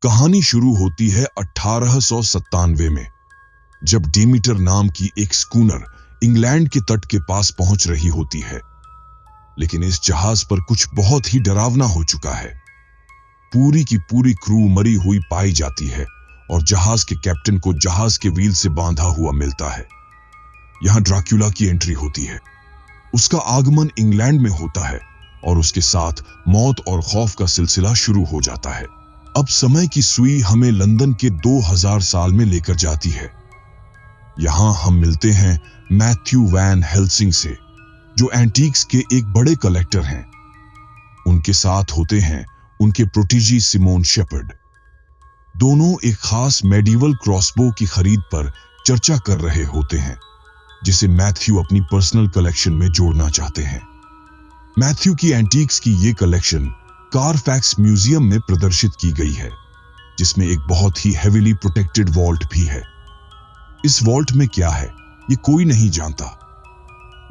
कहानी शुरू होती है 1897 में, जब डेमीटर नाम की एक स्कूनर इंग्लैंड के तट के पास पहुंच रही होती है। लेकिन इस जहाज पर कुछ बहुत ही डरावना हो चुका है। पूरी की पूरी क्रू मरी हुई पाई जाती है और जहाज के कैप्टन को जहाज के व्हील से बांधा हुआ मिलता है। यहां ड्रैकुला की एंट्री होती है। उसका आगमन इंग्लैंड में होता है और उसके साथ मौत और खौफ का सिलसिला शुरू हो जाता है। अब समय की सुई हमें लंदन के 2000 साल में लेकर जाती है। यहां हम मिलते हैं मैथ्यू वैन हेल्सिंग से, जो एंटीक्स के एक बड़े कलेक्टर हैं। उनके साथ होते हैं उनके प्रोटेजी सिमोन शेपर्ड। दोनों एक खास मेडिवल क्रॉसबो की खरीद पर चर्चा कर रहे होते हैं, जिसे मैथ्यू अपनी पर्सनल कलेक्शन में जोड़ना चाहते हैं। मैथ्यू की एंटीक्स की ये कलेक्शन कारफैक्स म्यूजियम में प्रदर्शित की गई है, जिसमें एक बहुत ही हेवीली प्रोटेक्टेड वॉल्ट भी है। इस वॉल्ट में क्या है ये कोई नहीं जानता,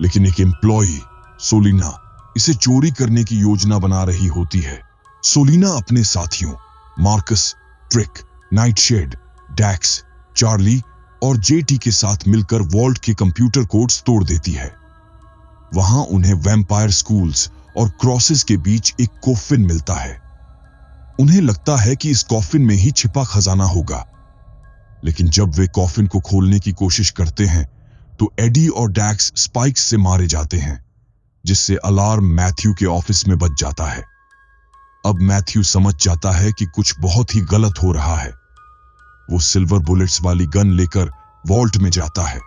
लेकिन एक एम्प्लॉई सोलिना इसे चोरी करने की योजना बना रही होती है। सोलिना अपने साथियों मार्कस, ट्रिक, नाइटशेड, डैक्स, चार्ली और जेटी के साथ मिलकर वॉल्ट के कंप्यूटर कोड्स तोड़ देती है। वहां उन्हें वैम्पायर स्कूल्स और क्रॉसेस के बीच एक कॉफिन मिलता है। उन्हें लगता है कि इस कॉफिन में ही छिपा खजाना होगा, लेकिन जब वे कॉफिन को खोलने की कोशिश करते हैं तो एडी और डैक्स स्पाइक्स से मारे जाते हैं, जिससे अलार्म मैथ्यू के ऑफिस में बज जाता है। अब मैथ्यू समझ जाता है कि कुछ बहुत ही गलत हो रहा है। वो सिल्वर बुलेट्स वाली गन लेकर वॉल्ट में जाता है,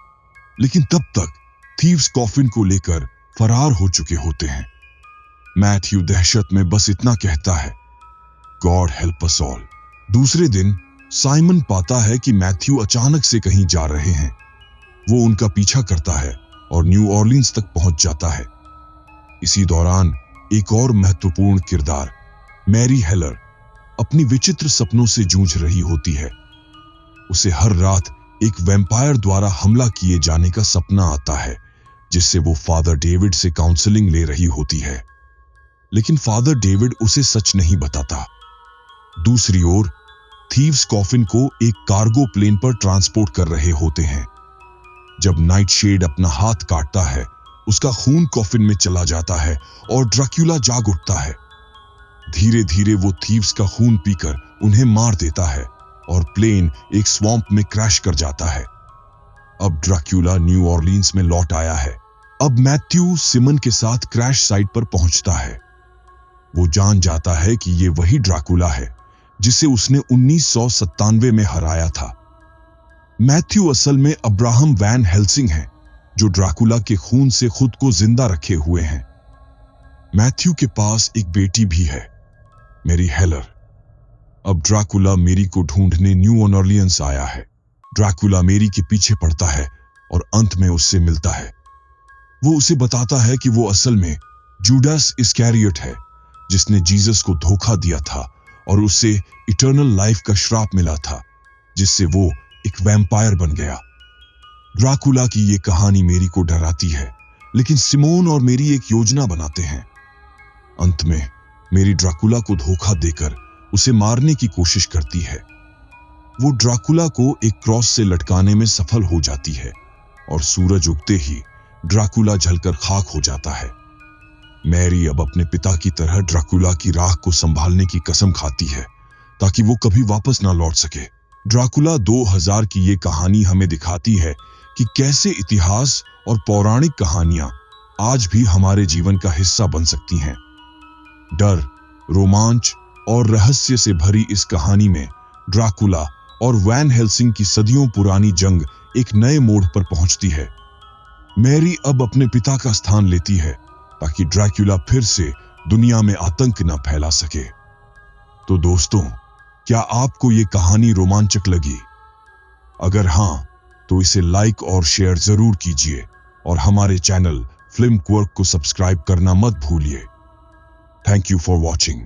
लेकिन तब तक थीव्स कॉफिन को लेकर फरार हो चुके होते हैं। मैथ्यू दहशत में बस इतना कहता है, गॉड हेल्प अस ऑल। दूसरे दिन साइमन पाता है कि मैथ्यू अचानक से कहीं जा रहे हैं। वो उनका पीछा करता है और न्यू ऑर्लिन्स तक पहुंच जाता है। इसी दौरान एक और महत्वपूर्ण किरदार मैरी हेलर अपनी विचित्र सपनों से जूझ रही होती है। उसे हर रात एक वैम्पायर द्वारा हमला किए जाने का सपना आता है, जिससे वो फादर डेविड से काउंसलिंग ले रही होती है। लेकिन फादर डेविड उसे सच नहीं बताता। दूसरी ओर थीव्स कॉफिन को एक कार्गो प्लेन पर ट्रांसपोर्ट कर रहे होते हैं। जब नाइटशेड अपना हाथ काटता है, उसका खून कॉफिन में चला जाता है और ड्रैकुला जाग उठता है। धीरे धीरे वो थीव्स का खून पीकर उन्हें मार देता है और प्लेन एक स्वैम्प में क्रैश कर जाता है। अब ड्रैकुला न्यू ऑर्लिन्स में लौट आया है। अब मैथ्यू सिमन के साथ क्रैश साइट पर पहुंचता है। वो जान जाता है कि ये वही ड्रैकुला है जिसे उसने 1997 में हराया था। मैथ्यू असल में अब्राहम वैन हेल्सिंग है, जो ड्रैकुला के खून से खुद को जिंदा रखे हुए हैं। मैथ्यू के पास एक बेटी भी है, मेरी हेलर। अब ड्रैकुला मेरी को ढूंढने न्यू ऑर्लियंस आया है। ड्रैकुला मेरी के पीछे पड़ता है और अंत में उससे मिलता है। वो उसे बताता है कि वो असल में जूडास इस्कैरियोट है, जिसने जीसस को धोखा दिया था और उसे इटर्नल लाइफ का श्राप मिला था, जिससे वो एक वैम्पायर बन गया। ड्रैकुला की ये कहानी मेरी को डराती है, लेकिन सिमोन और मेरी एक योजना बनाते हैं। अंत में मेरी ड्रैकुला को धोखा देकर उसे मारने की कोशिश करती है। वो ड्रैकुला को एक क्रॉस से लटकाने में सफल हो जाती है और सूरज उगते ही ड्रैकुला जलकर खाक हो जाता है। मैरी अब अपने पिता की तरह ड्रैकुला की राख को संभालने की कसम खाती है, ताकि वो कभी वापस ना लौट सके। ड्रैकुला 2000 की ये कहानी हमें दिखाती है कि कैसे इतिहास और पौराणिक कहानियां आज भी हमारे जीवन का हिस्सा बन सकती हैं। डर, रोमांच और रहस्य से भरी इस कहानी में ड्रैकुला और वैन हेल्सिंग की सदियों पुरानी जंग एक नए मोड़ पर पहुंचती है। मैरी अब अपने पिता का स्थान लेती है, ताकि ड्रैकुला फिर से दुनिया में आतंक न फैला सके। तो दोस्तों, क्या आपको ये कहानी रोमांचक लगी? अगर हां, तो इसे लाइक और शेयर जरूर कीजिए और हमारे चैनल फिल्म क्वर्क को सब्सक्राइब करना मत भूलिए। Thank you for watching.